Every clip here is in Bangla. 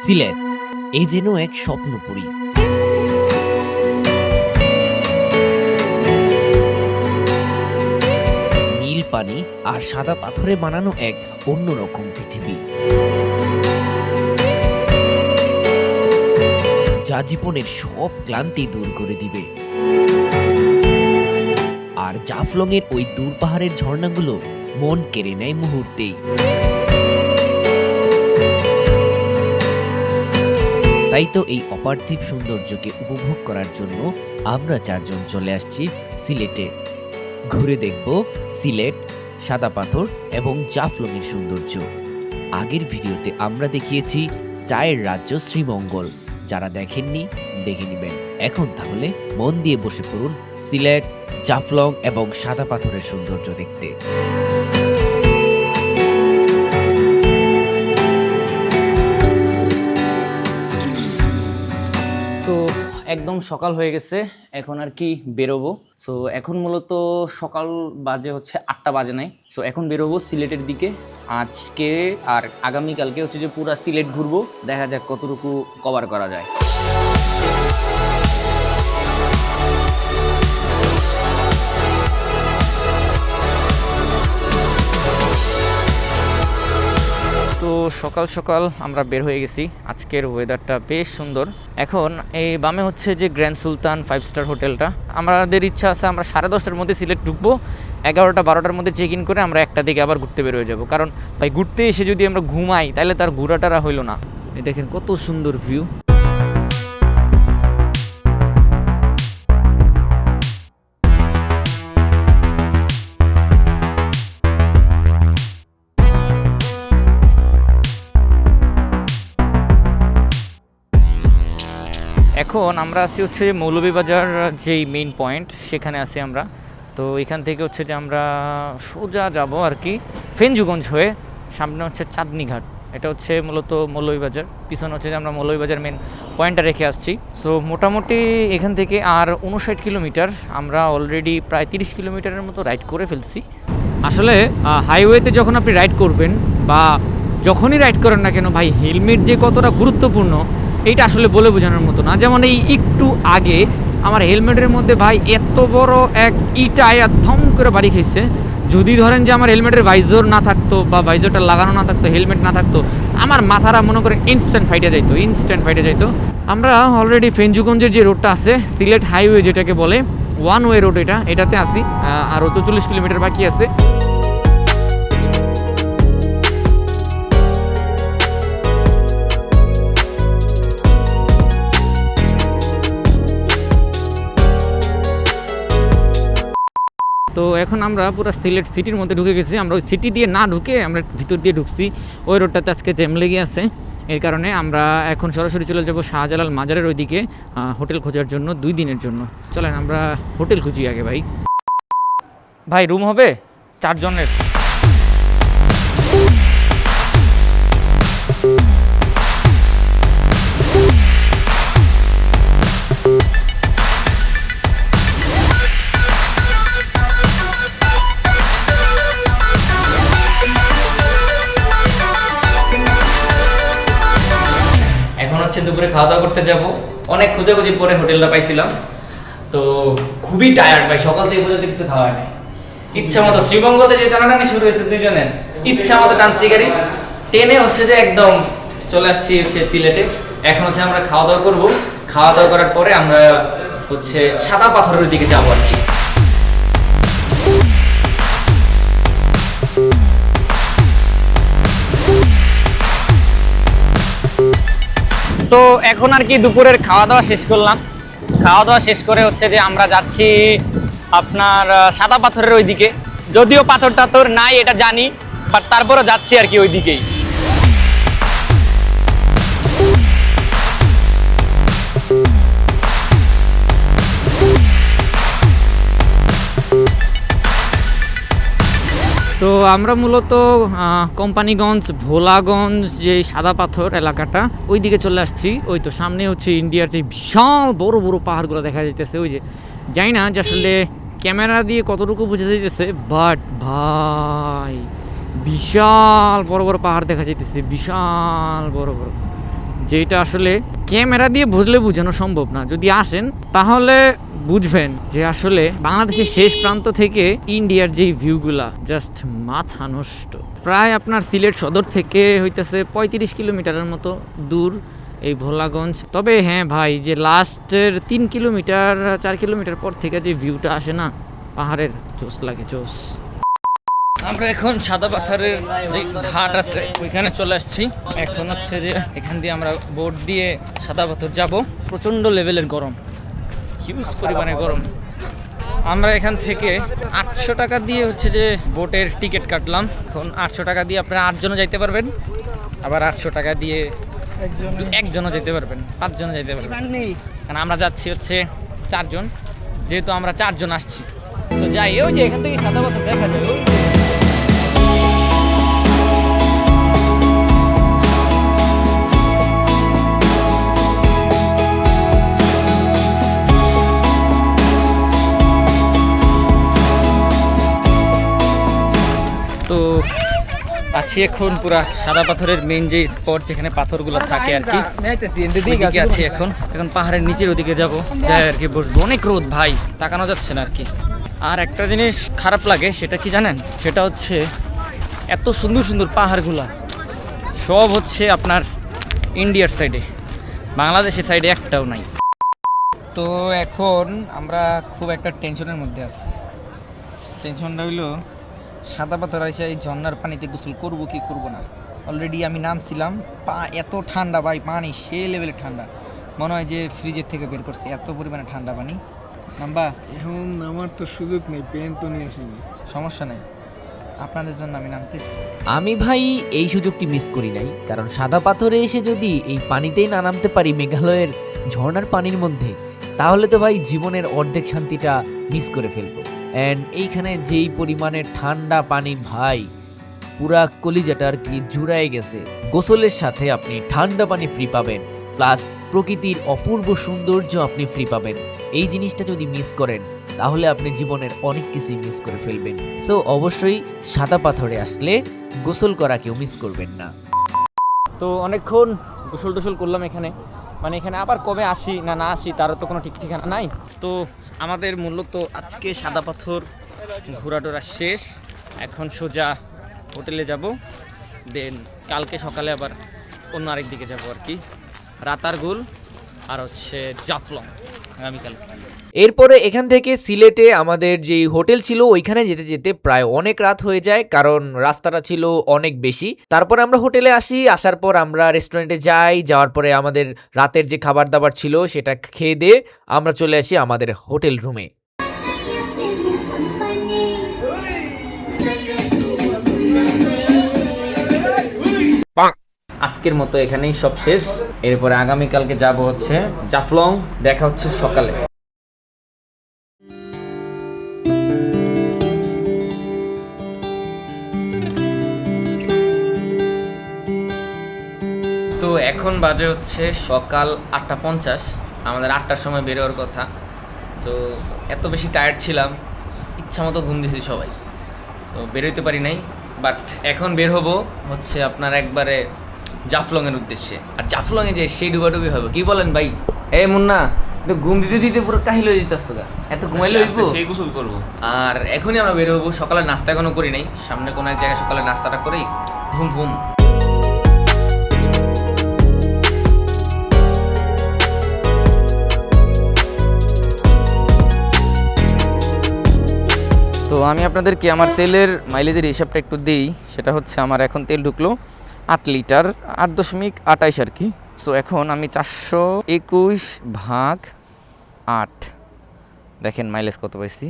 সিলেট এ যেন এক স্বপ্নপুরী। নীল পানি আর সাদা পাথরে বানানো এক অন্যরকম পৃথিবী, যা জীবনের সব ক্লান্তি দূর করে দিবে। আর জাফলং এর ওই দূর পাহাড়ের ঝর্ণাগুলো মন কেড়ে নেয় মুহূর্তেই। তাই তো এই অপার্থিব সৌন্দর্যকে উপভোগ করার জন্য আমরা চারজন চলে আসছি সিলেটে। ঘুরে দেখব সিলেট, সাদা পাথর এবং জাফলং এর সৌন্দর্য। আগের ভিডিওতে আমরা দেখিয়েছি চায়ের রাজ্য শ্রীমঙ্গল, যারা দেখেননি দেখে নিবেন। এখন তাহলে মন দিয়ে বসে পড়ুন সিলেট, জাফলং এবং সাদা পাথরের সৌন্দর্য দেখতে। তো একদম সকাল হয়ে গেছে, এখন আর কি বেরোবো। সো এখন মূলত সকাল বাজে হচ্ছে 8টা বাজে নাই। সো এখন বেরোবো সিলেটের দিকে। আজকে আর আগামীকালকে হচ্ছে যে পুরা সিলেট ঘুরবো, দেখা যাক কতটুকু কভার করা যায়। তো সকাল সকাল আমরা বের হয়ে গেছি। আজকের ওয়েদারটা বেশ সুন্দর। এখন এই বামে হচ্ছে যে গ্র্যান্ড সুলতান 5 স্টার হোটেলটা। আমাদের ইচ্ছা আছে আমরা 10:30টার মধ্যে সিলেট ঢুকবো, 11টা-12টার মধ্যে চেক ইন করে আমরা 1টা দিকে আবার ঘুরতে বের হয়ে যাবো। কারণ ভাই ঘুরতে এসে যদি আমরা ঘুমাই তাহলে তার ঘোরাটারা হইলো না। এই দেখেন কত সুন্দর ভিউ। এখন আমরা আছি হচ্ছে মৌলভীবাজার যেই মেইন পয়েন্ট, সেখানে আছি আমরা। তো এখান থেকে হচ্ছে যে আমরা সোজা যাব আর কি ফেঞ্জুগঞ্জ হয়ে, সামনে হচ্ছে চাঁদনি ঘাট। এটা হচ্ছে মূলত মৌলভীবাজার, পিছনে হচ্ছে যে আমরা মৌলভীবাজার মেন পয়েন্টটা রেখে আসছি। সো মোটামুটি এখান থেকে আর 59 কিলোমিটার, আমরা অলরেডি প্রায় 30 কিলোমিটারের মতো রাইড করে ফেলছি। আসলে হাইওয়েতে যখন আপনি রাইড করবেন বা যখনই রাইড করেন না কেন ভাই, হেলমেট যে কতটা গুরুত্বপূর্ণ এইটা আসলে বলে বোঝানোর মতো না। যেমন এই একটু আগে আমার হেলমেটের মধ্যে ভাই এত বড় এক ইটা আয়া থম করে বাড়ি খেয়েছে। যদি ধরেন যে আমার হেলমেটের ভাইজর না থাকতো বা ভাইজরটা লাগানো না থাকতো, হেলমেট না থাকতো, আমার মাথারা মনে করেন ইনস্ট্যান্ট ফাইটে যাইতো। আমরা অলরেডি ফেঞ্জুগঞ্জের যে রোডটা আছে, সিলেট হাইওয়ে যেটাকে বলে, ওয়ান ওয়ে রোড, এটাতে আসি। আরও তো 40 কিলোমিটার বাকি আছে। তো এখন আমরা পুরো সিলেট সিটির মধ্যে ঢুকে গেছি। আমরা ওই সিটি দিয়ে না ঢুকে আমরা ভিতর দিয়ে ঢুকছি। ওই রোডটাতে আজকে জ্যাম লেগে আছে, এর কারণে আমরা এখন সরাসরি চলে যাব শাহজালাল মাজারের ওইদিকে হোটেল খোঁজার জন্য 2 দিনের জন্য। চলেন আমরা হোটেল খুঁজি আগে। ভাই ভাই রুম হবে 4 জনের? দুপুরে খাওয়া দাওয়া করতে যাব। অনেক খোঁজাখুঁজির পরে হোটেলটা পাইছিলাম। তো খুবই টায়ার্ড ভাই, সকাল থেকে পর্যন্ত কিছু খাওয়া নেই। ইচ্ছা মতো শ্রীমঙ্গলে যে টানাটানি শুরু হয়েছে দুইজনের, ইচ্ছা মতো টানছি গাড়ি, টেনে হচ্ছে যে একদম চলে আসছি হচ্ছে সিলেটে। এখন হচ্ছে আমরা খাওয়া দাওয়া করবো। খাওয়া দাওয়া করার পরে আমরা হচ্ছে সাদা পাথরের দিকে যাবো আর কি। তো এখন আর কি দুপুরের খাওয়া দাওয়া শেষ করলাম। খাওয়া দাওয়া শেষ করে হচ্ছে যে আমরা যাচ্ছি আপনার সাদা পাথরের ওই দিকে। যদিও পাথর টাথর নাই এটা জানি, বাট তারপরও যাচ্ছি আর কি ওই দিকেই। তো আমরা মূলত কোম্পানিগঞ্জ, ভোলাগঞ্জ যে সাদা পাথর এলাকাটা, ওই দিকে চলে আসছি। ওই তো সামনে হচ্ছে ইন্ডিয়ার যে বিশাল বড় বড় পাহাড়গুলো দেখা যাইতেছে। ওই যে জানি না যে আসলে ক্যামেরা দিয়ে কতটুকু বোঝা যাইতেছে, বাট ভাই বিশাল বড় বড় পাহাড় দেখা যাইতেছে, বিশাল বড় বড়। যেটা আসলে ক্যামেরা দিয়ে বুঝলে বোঝানো সম্ভব না। যদি আসেন তাহলে বুঝবেন যে আসলে বাংলাদেশের শেষ প্রান্ত থেকে ইন্ডিয়ার যেই ভিউগুলা জাস্ট মাথা নষ্ট। প্রায় আপনার সিলেট সদর থেকে হইতেছে 35 কিলোমিটারের মতো দূর এই ভোলাগঞ্জ। তবে হ্যাঁ ভাই, যে লাস্টের 3 কিলোমিটার 4 কিলোমিটার পর থেকে যে ভিউটা আসে না পাহাড়ের, জোস লাগে জোস। আমরা এখন সাদা পাথরের যে ঘাট আছে ওইখানে চলে আসছি। এখন হচ্ছে যে এখান দিয়ে আমরা বোট দিয়ে সাদা পাথর যাব। প্রচণ্ড লেভেলের গরম, হিউজ পরিমাণে গরম। আমরা এখান থেকে 800 টাকা দিয়ে হচ্ছে যে বোটের টিকিট কাটলাম। এখন 800 টাকা দিয়ে আপনারা 8 জনও যাইতে পারবেন, আবার 800 টাকা দিয়ে একজনও যেতে পারবেন, 5 জনও যেতে পারবেন। কারণ আমরা যাচ্ছি হচ্ছে 4 জন, যেহেতু আমরা 4 জন আসছি। তো যাই, ওই যে এখান থেকে সাদা পাথর দেখা যায়। তো আছি এখন পুরা সাদা পাথরের মেইন যে স্পট যেখানে পাথরগুলো থাকে আর কি, ওইদিকে আছি এখন। এখন পাহাড়ের নিচের ওদিকে যাব, যাই আর কি বসবো। অনেক রোদ ভাই, তাকানো যাচ্ছে না আর কি। আর একটা জিনিস খারাপ লাগে, সেটা কি জানেন? সেটা হচ্ছে এত সুন্দর সুন্দর পাহাড়গুলা সব হচ্ছে আপনার ইন্ডিয়ার সাইডে, বাংলাদেশের সাইডে একটাও নাই। তো এখন আমরা খুব একটা টেনশনের মধ্যে আছি। টেনশনটা হইলো সাদা পাথর এসে এই ঝর্ণার পানিতে গোসল করবো কি করবো না। অলরেডি আমি নামছিলাম, পা এত ঠান্ডা ভাই, পানি সে লেভেলের ঠান্ডা, মনে হয় যে ফ্রিজের থেকে বের করছে, এত পরিমাণে ঠান্ডা পানি। নাম্বা এখন আমার তো সুযোগ নেই, পেন তো নিয়ে আসিনি। সমস্যা নেই, আপনাদের জন্য আমি নামতেছি। আমি ভাই এই সুযোগটি মিস করি নাই, কারণ সাদা পাথরে এসে যদি এই পানিতেই না নামতে পারি মেঘালয়ের ঝর্ণার পানির মধ্যে, তাহলে তো ভাই জীবনের অর্ধেক শান্তিটা মিস করে ফেলবো। অ্যান্ড এইখানে যেই পরিমাণে ঠান্ডা পানি ভাই, পুরা কলিজাটা আর কি জুড়ায় গেছে। গোসলের সাথে আপনি ঠান্ডা পানি ফ্রি পাবেন, প্লাস প্রকৃতির অপূর্ব সৌন্দর্য আপনি ফ্রি পাবেন। এই জিনিসটা যদি মিস করেন তাহলে আপনি জীবনের অনেক কিছুই মিস করে ফেলবেন। সো অবশ্যই সাদা পাথরে আসলে গোসল করা কেউ মিস করবেন না। তো অনেকক্ষণ গোসল টোসল করলাম এখানে, মানে এখানে আবার কবে আসি না না আসি তারও তো কোনো ঠিক ঠিকানা নাই। তো আমাদের মূলত আজকে সাদা পাথর ঘোরাটোরা শেষ। এখন সোজা হোটেলে যাব, দেন কালকে সকালে আবার অন্য আরেক দিকে যাবো আর কি, রাতারগুল আর হচ্ছে জাফলং আগামীকাল। এরপরে এখান থেকে সিলেটে আমাদের যে হোটেল ছিল ওইখানে যেতে যেতে প্রায় অনেক রাত হয়ে যায়, কারণ রাস্তাটা ছিল অনেক বেশি। তারপর আমরা হোটেলে আসি, আসার পর আমরা রেস্টুরেন্টে যাই, যাওয়ার পরে আমাদের রাতের যে খাবার দাবার ছিল সেটা খেয়ে দিয়ে আমরা চলে আসি আমাদের হোটেল রুমে। আজকের মতো এখানেই সব শেষ। এরপরে আগামীকালকে যাব হচ্ছে জাফলং, দেখা হচ্ছে সকালে। তো এখন বাজে হচ্ছে সকাল 8:50, আমাদের 8টার সময় বেরোয়ার কথা। সো এত বেশি টায়ার্ড ছিলাম, ইচ্ছা মতো ঘুম দিয়েছি সবাই, সো বেরোতে পারি নাই। বাট এখন বের হবো হচ্ছে আপনার একবারে জাফলংয়ের উদ্দেশ্যে। আর জাফলংয়ে যে সেই ডুবাডুবি হবে, কি বলেন ভাই? এ মুন্না, ঘুম দিতে দিতে পুরো কাহিল হয়ে যেতেছ গা, এত ঘুমাইলে সেই গোসল করবো। আর এখনই আমরা বের হবো, সকালে নাস্তা এখনো করি নাই, সামনে কোনো এক জায়গায় সকালে নাস্তাটা করেই ঘুম ঘুম। তো আমি আপনাদেরকে আমার তেলের মাইলেজের হিসাবটা একটু দিই। সেটা হচ্ছে আমার এখন তেল ঢুকলো 8 লিটার 8.28 আর কি। সো এখন আমি 421/8, দেখেন মাইলেজ কত পাইছি,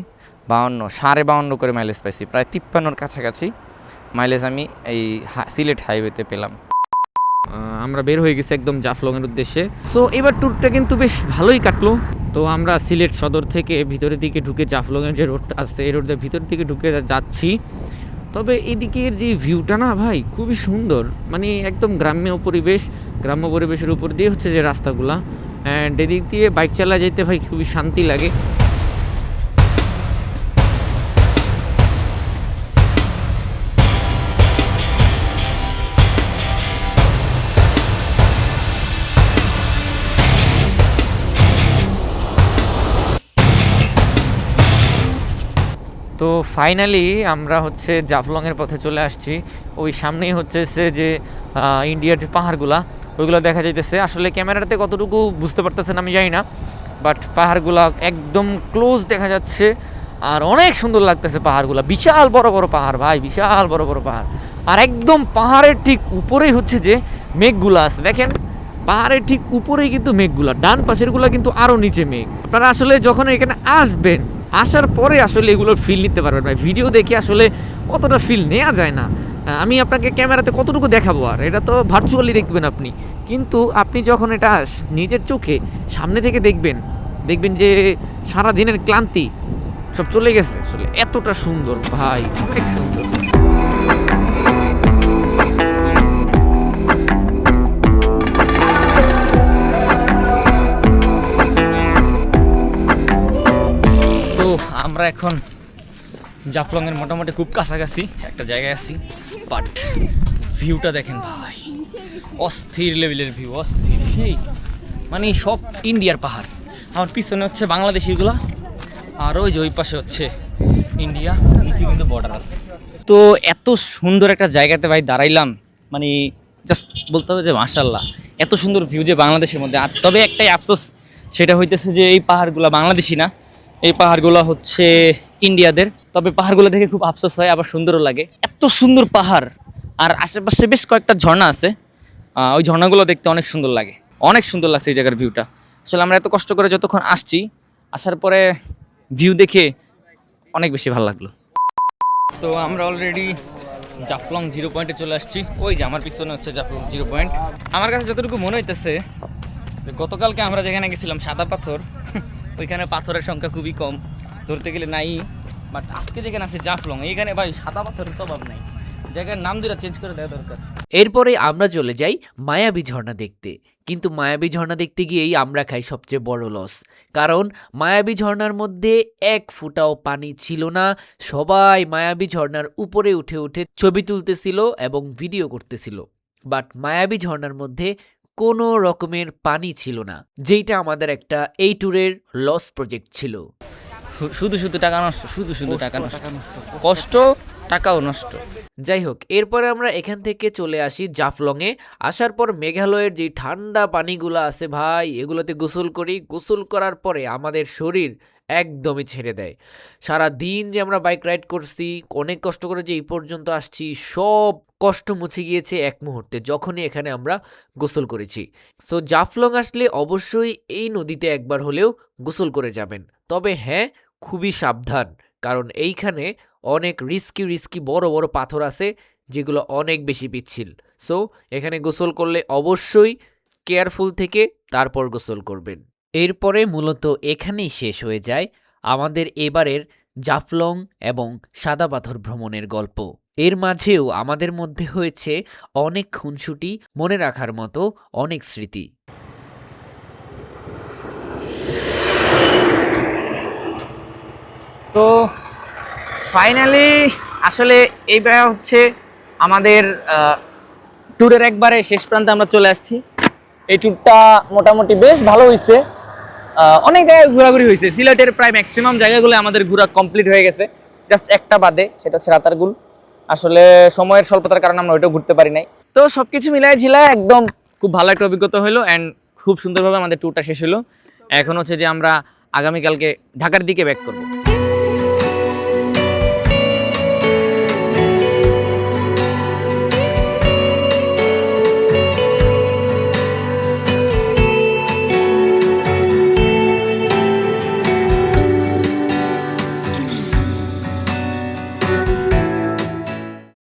52, 52.5 করে মাইলেজ পাইছি, প্রায় 53-র কাছাকাছি মাইলেজ আমি এই সিলেট হাইওয়েতে পেলাম। আমরা বের হয়ে গেছি একদম জাফলংয়ের উদ্দেশ্যে। সো এবার ট্যুরটা কিন্তু বেশ ভালোই কাটলো। তো আমরা সিলেট সদর থেকে ভিতরের দিকে ঢুকে জাফলংয়ের যে রোডটা আছে এই রোডের ভিতর দিকে ঢুকে যাচ্ছি। তবে এদিকের যে ভিউটা না ভাই খুবই সুন্দর, মানে একদম গ্রাম্য পরিবেশের উপর দিয়ে হচ্ছে যে রাস্তাগুলা, অ্যান্ড এদিক দিয়ে বাইক চালা যেতে ভাই খুবই শান্তি লাগে। ফাইনালি আমরা হচ্ছে জাফলংয়ের পথে চলে আসছি। ওই সামনেই হচ্ছে যে ইন্ডিয়ার যে পাহাড়গুলা ওইগুলো দেখা যাইতেছে। আসলে ক্যামেরাতে কতটুকু বুঝতে পারতেছেন আমি জানি না, বাট পাহাড়গুলা একদম ক্লোজ দেখা যাচ্ছে আর অনেক সুন্দর লাগতেছে পাহাড়গুলা। বিশাল বড় বড় পাহাড় ভাই, বিশাল বড় বড় পাহাড়। আর একদম পাহাড়ের ঠিক উপরেই হচ্ছে যে মেঘগুলা আছে, দেখেন পাহাড়ের ঠিক উপরেই কিন্তু মেঘগুলা, ডান পাশেরগুলা কিন্তু আরও নিচে মেঘ। আপনারা আসলে যখন এখানে আসবেন, আসার পরে আসলে এগুলোর ফিল নিতে পারবেন ভাই। ভিডিও দেখে আসলে অতটা ফিল নেওয়া যায় না। আমি আপনাকে ক্যামেরাতে কতটুকু দেখাবো, আর এটা তো ভার্চুয়ালি দেখবেন আপনি, কিন্তু আপনি যখন এটা নিজের চোখে সামনে থেকে দেখবেন, দেখবেন যে সারা দিনের ক্লান্তি সব চলে গেছে। আসলে এতটা সুন্দর ভাই, অনেক সুন্দর। তো আমরা এখন জাফলংয়ের মোটামুটি খুব কাছাকাছি একটা জায়গায় আছি, বাট ভিউটা দেখেন ভাই, অস্থির লেভেলের ভিউ, অস্থির সেই, মানে সব ইন্ডিয়ার পাহাড়। আমার পিছনে হচ্ছে বাংলাদেশিগুলো, আর ওই যে ওই পাশে হচ্ছে ইন্ডিয়া, নিচে কিন্তু বর্ডার আছে। তো এত সুন্দর একটা জায়গাতে ভাই দাঁড়াইলাম, মানে জাস্ট বলতে হবে যে মাশাআল্লাহ, এত সুন্দর ভিউ যে বাংলাদেশের মধ্যে আছে। তবে একটাই আফসোস, সেটা হইতেছে যে এই পাহাড়গুলো বাংলাদেশি না, এই পাহাড়গুলো হচ্ছে ইন্ডিয়াদের। তবে পাহাড়গুলো দেখে খুব আফসোস হয়, আবার সুন্দরও লাগে। এত সুন্দর পাহাড়, আর আশেপাশে বেশ কয়েকটা ঝর্ণা আছে, ওই ঝর্ণাগুলো দেখতে অনেক সুন্দর লাগে, অনেক সুন্দর লাগছে এই জায়গার ভিউটা। আসলে আমরা এত কষ্ট করে যতক্ষণ আসছি, আসার পরে ভিউ দেখে অনেক বেশি ভালো লাগলো। তো আমরা অলরেডি জাফলং 0 পয়েন্টে চলে আসছি। ওই যে আমার পিছনে হচ্ছে জাফলং 0 পয়েন্ট। আমার কাছে যতটুকু মনে হইতেছে, গতকালকে আমরা যেখানে গেছিলাম সাদা পাথর, ওইখানে পাথরের সংখ্যা খুবই কম, ধরতে গেলে নাই। বাট আজকে যেখানে আছে জাফলং, এইখানে ভাই সাদা পাথরের তো অভাব নাই, জায়গার নাম দুটা চেঞ্জ করে দেওয়া দরকার। এরপরে আমরা চলে যাই মায়াবী ঝর্ণা দেখতে। কিন্তু মায়াবী ঝর্ণা দেখতে গিয়েই আমরা খাই সবচেয়ে বড় লস, কারণ মায়াবী ঝর্ণার মধ্যে এক ফোঁটাও পানি ছিল না। সবাই মায়াবী ঝর্ণার উপরে উঠে উঠে ছবি তুলতেছিল এবং ভিডিও করতেছিল, বাট মায়াবী ঝর্ণার মধ্যে কোনো রকমের পানি ছিল না, যেটা আমাদের একটা এই ট্যুরের লস প্রজেক্ট ছিল। শুধু শুধু টাকা নষ্ট, শুধু শুধু টাকা নষ্ট, কষ্ট টাকাও নষ্ট। যাই হোক, এরপরে আমরা এখান থেকে চলে আসি জাফলংয়ে। আসার পর মেঘালয়ের যে ঠান্ডা পানিগুলো আছে ভাই, এগুলোতে গোসল করি। গোসল করার পরে আমাদের শরীর একদমই ছেড়ে দেয়। সারা দিন যে আমরা বাইক রাইড করছি, অনেক কষ্ট করে যে এই পর্যন্ত আসছি, সব কষ্ট মুছে গিয়েছে এক মুহূর্তে যখনই এখানে আমরা গোসল করেছি। সো জাফলং আসলে অবশ্যই এই নদীতে একবার হলেও গোসল করে যাবেন। তবে হ্যাঁ, খুবই সাবধান, কারণ এইখানে অনেক রিস্কি বড় বড় পাথর আছে, যেগুলো অনেক বেশি পিচ্ছিল। সো এখানে গোসল করলে অবশ্যই কেয়ারফুল থেকে তারপর গোসল করবেন। এরপরে মূলত এখানেই শেষ হয়ে যায় আমাদের এবারের জাফলং এবং সাদা পাথর ভ্রমণের গল্প। এর মাঝেও আমাদের মধ্যে হয়েছে অনেক খুনসুটি, মনে রাখার মতো অনেক স্মৃতি। তো ফাইনালি আসলে এইবার হচ্ছে আমাদের ট্যুরের একবারে শেষ প্রান্তে আমরা চলে আসছি। এই ট্যুরটা মোটামুটি বেশ ভালো হয়েছে, অনেক জায়গায় ঘোরাঘুরি হয়েছে। সিলেটের প্রায় ম্যাক্সিমাম জায়গাগুলো আমাদের ঘোরা কমপ্লিট হয়ে গেছে, জাস্ট একটা বাদে, সেটা হচ্ছে রাতারগুল। আসলে সময়ের স্বল্পতার কারণে আমরা ওইটাও ঘুরতে পারি নাই। তো সব কিছু মিলাই ঝিলায় একদম খুব ভালো একটা অভিজ্ঞতা হলো, অ্যান্ড খুব সুন্দরভাবে আমাদের ট্যুরটা শেষ হলো। এখন হচ্ছে যে আমরা আগামীকালকে ঢাকার দিকে ব্যাক করবো।